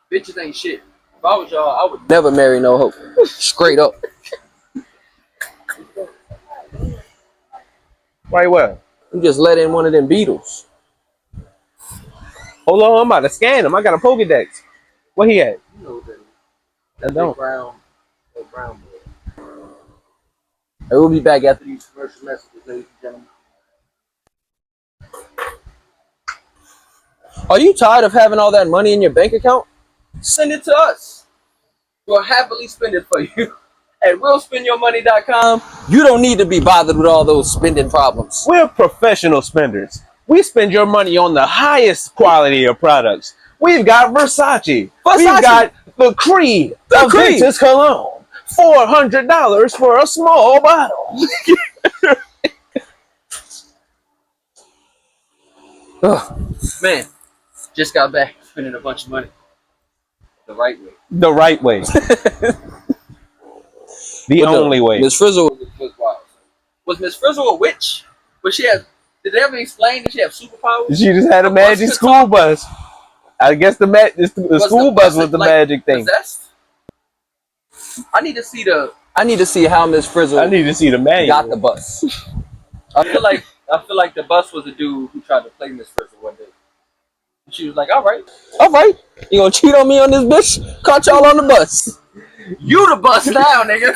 Bitches ain't shit. If I was y'all, I would never marry no hoe. Straight up. Right where? You just let in one of them beetles. Hold on, I'm about to scan him. I got a Pokédex. What he at? You know what that is. I don't. Brown boy. And we'll be back after these commercial messages, ladies and gentlemen. Are you tired of having all that money in your bank account? Send it to us. We'll happily spend it for you. At willspendyourmoney.com, you don't need to be bothered with all those spending problems. We're professional spenders. We spend your money on the highest quality of products. We've got Versace. We've got the Creed. The Vintage Cologne. $400 for a small bottle. Oh, man, just got back spending a bunch of money. The right way. The right way. The only way. Miss Frizzle was wild. Was Miss Frizzle a witch? But she had. Did they ever explain that she had superpowers? She just had a magic school bus. I guess the school bus was the magic thing. Possessed? I need to see how Miss Frizzle. I need to see the manual. Got the bus. I feel like the bus was a dude who tried to play Miss Frizzle one day. And she was like, all right. You gonna cheat on me on this bitch? Caught y'all on the bus. You the bus now, nigga.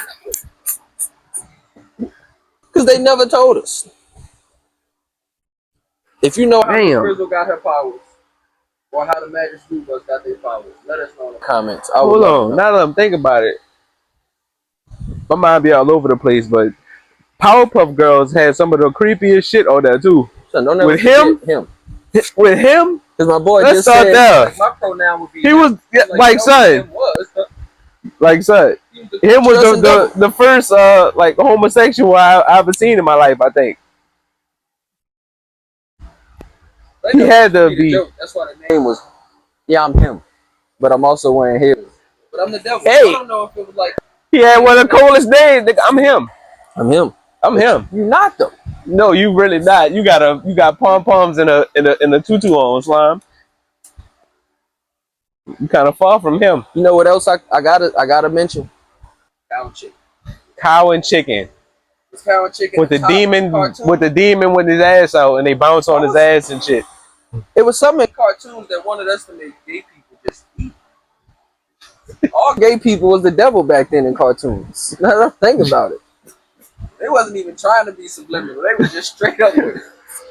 Because they never told us. If you know how Miss Frizzle got her powers, or how the Magic School Bus got their powers, let us know in the comments. Hold on. Now that I'm thinking about it, my mind be all over the place, but Powerpuff Girls had some of the creepiest shit on there too. So don't with him? With him? Because my boy Let's just start said, there. like, my pronoun would be he was like son. Like son. Him was the first like homosexual I've ever seen in my life, I think. He had to be. That's why the name was. Yeah, I'm him, but I'm also wearing heels. But I'm the devil. Hey, I don't know if it was like. He had one of the coolest names. I'm him. I'm him. I'm him. You're not though. No, you really not. You got pom poms in a tutu on, Slime. You kind of far from him. You know what else I gotta mention? Cow and chicken. Cow and chicken. It's cow and chicken with the demon with his ass out and they bounce on his ass and shit. It was something in cartoons that wanted us to make gay people just eat. All gay people was the devil back then in cartoons. Now don't think about it. They wasn't even trying to be subliminal. They was just straight up with it.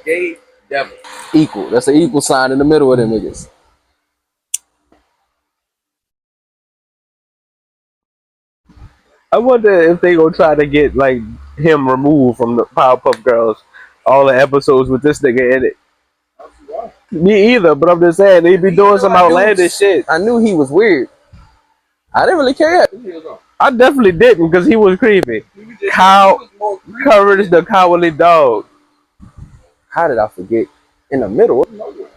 Gay devil. Equal. That's an equal sign in the middle of them niggas. I wonder if they gonna try to get like him removed from the Powerpuff Girls, all the episodes with this nigga in it. Me either, but I'm just saying they be doing some outlandish shit. I knew he was weird. I didn't really care. I definitely didn't because he was creepy. Courage the Cowardly Dog. How did I forget? In the middle of nowhere.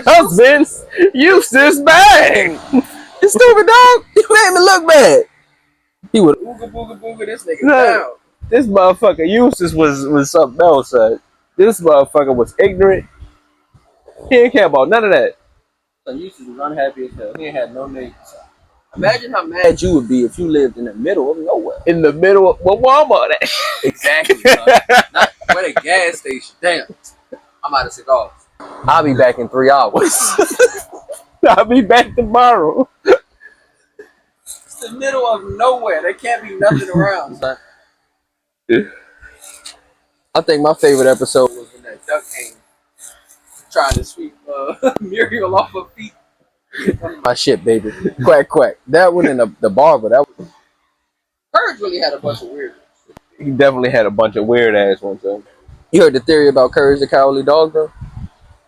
Husband, Eustace Bang. You stupid dog. You made me look bad. He would ooga booga booga this nigga down. This motherfucker Eustace was something else, son. This motherfucker was ignorant. He didn't care about none of that. So Eustace was unhappy as hell. He ain't had no neighbors. Imagine how mad you would be if you lived in the middle of nowhere. In the middle of Walmart at? Exactly, son. Not where the gas station. Damn. I'm out of cigars. I'll be back in 3 hours. I'll be back tomorrow. It's the middle of nowhere. There can't be nothing around, son. I think my favorite episode was when that duck came trying to sweep Muriel off her feet. My shit, baby. Quack, quack. That one and the barber. That was. Courage really had a bunch of weird ones. He definitely had a bunch of weird ass ones, though. You heard the theory about Courage the Cowardly Dog, though?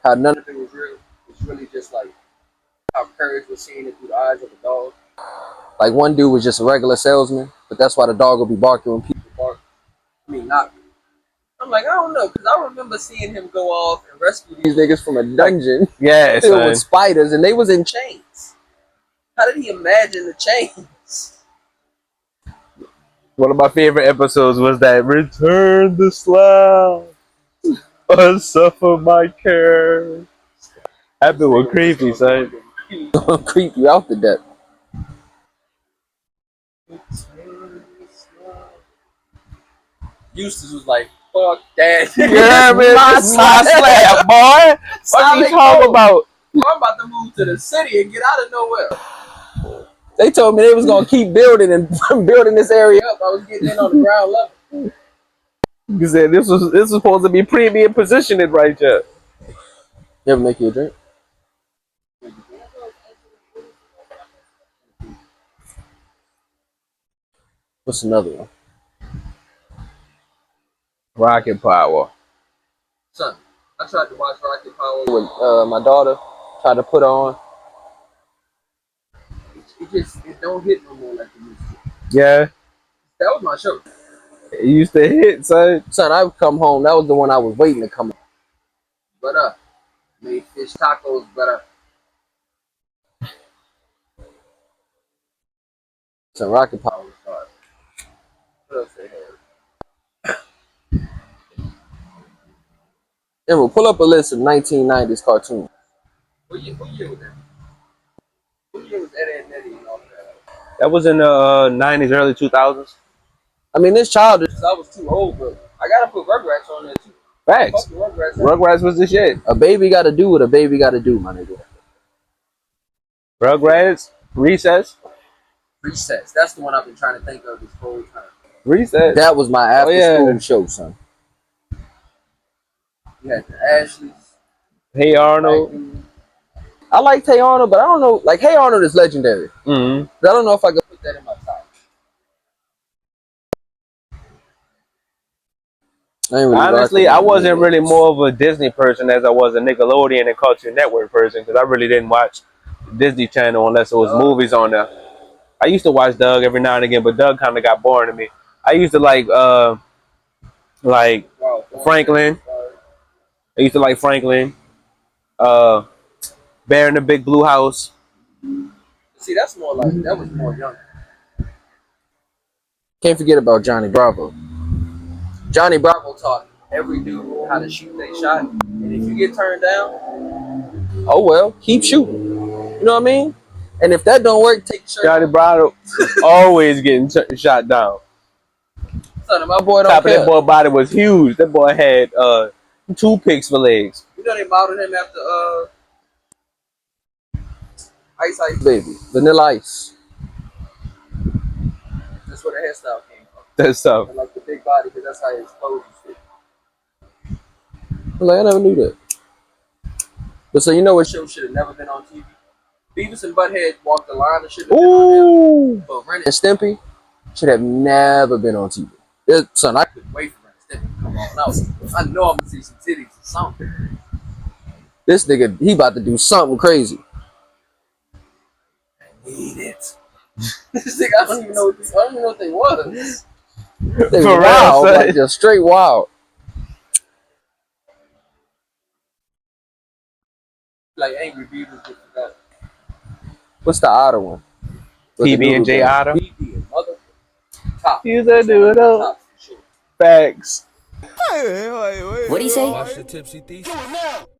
How none of it was real. It's really just like how Courage was seeing it through the eyes of the dog. Like one dude was just a regular salesman, but that's why the dog will be barking when people bark. I mean, not I'm like, I don't know, because I remember seeing him go off and rescue these niggas from a dungeon Yeah, filled son. with spiders, and they was in chains. How did he imagine the chains? One of my favorite episodes was that Return the Slab, unsuffer my care. That bit was creepy, son. Gonna creep you out to death. Eustace was like, fuck that. Yeah, man, my slab, boy. What you talking about? I'm about to move to the city and get out of nowhere. They told me they was gonna keep building and building this area up. I was getting in on the ground level. You said this was supposed to be premium positioning right here. You ever make you a drink? What's another one? Rocket Power. Son, I tried to watch Rocket Power with my daughter. Tried to put on. It don't hit no more like it used to. Yeah. That was my show. It used to hit, son. Son, I would come home. That was the one I was waiting to come home. But made fish tacos, but so Rocket Power was hard. What else they had? Yeah, we'll pull up a list of 1990s cartoons. What year was that? What year was Eddie and Eddie and all that? That was in the 90s, early 2000s. I mean, this childish. I was too old, but I gotta put Rugrats on there too. Facts. Rugrats was the shit. A baby gotta do what a baby gotta do, my nigga. Rugrats, Recess. Recess. That's the one I've been trying to think of this whole time. Recess. That was my after school show, son. You had the Ashleys. Hey Arnold. I liked Hey Arnold, but I don't know. Like, Hey Arnold is legendary. Mm-hmm. I don't know if I could put that in my top. Honestly, I wasn't really more of a Disney person as I was a Nickelodeon and Cartoon Network person because I really didn't watch Disney Channel unless it was movies on there. I used to watch Doug every now and again, but Doug kind of got boring to me. I used to like Franklin. I used to like Franklin. Bear in the Big Blue House. See, that's more like that was more young. Can't forget about Johnny Bravo. Johnny Bravo taught every dude how to shoot their shot, and if you get turned down, oh well, keep shooting. You know what I mean? And if that don't work, take the shirt. Johnny Bravo always getting shot down. Son, my boy don't Top care. of that boy body was huge. That boy had 2 picks for legs. You know they modeled him after Ice Baby, Vanilla Ice. That's where the hairstyle came from. That's tough. And like the big body, because that's how he exposed shit. Like, I never knew that. But so you know what show should have never been on TV? Beavis and Butthead Walked the Line and should have been on there. But Ren and Stimpy should have never been on TV. Son, I couldn't wait for Ren and Stimpy to come on. I know I'm gonna see some titties or something. This nigga, he about to do something crazy. I need it. This nigga, I don't even know what they was. They were wild, like just straight wild. Like Angry Beavers with that. What's the Otter one? PB and J Otter. PB and mother top. Use that do it up. Facts. What do you say? Watch the Tipsy Thesis.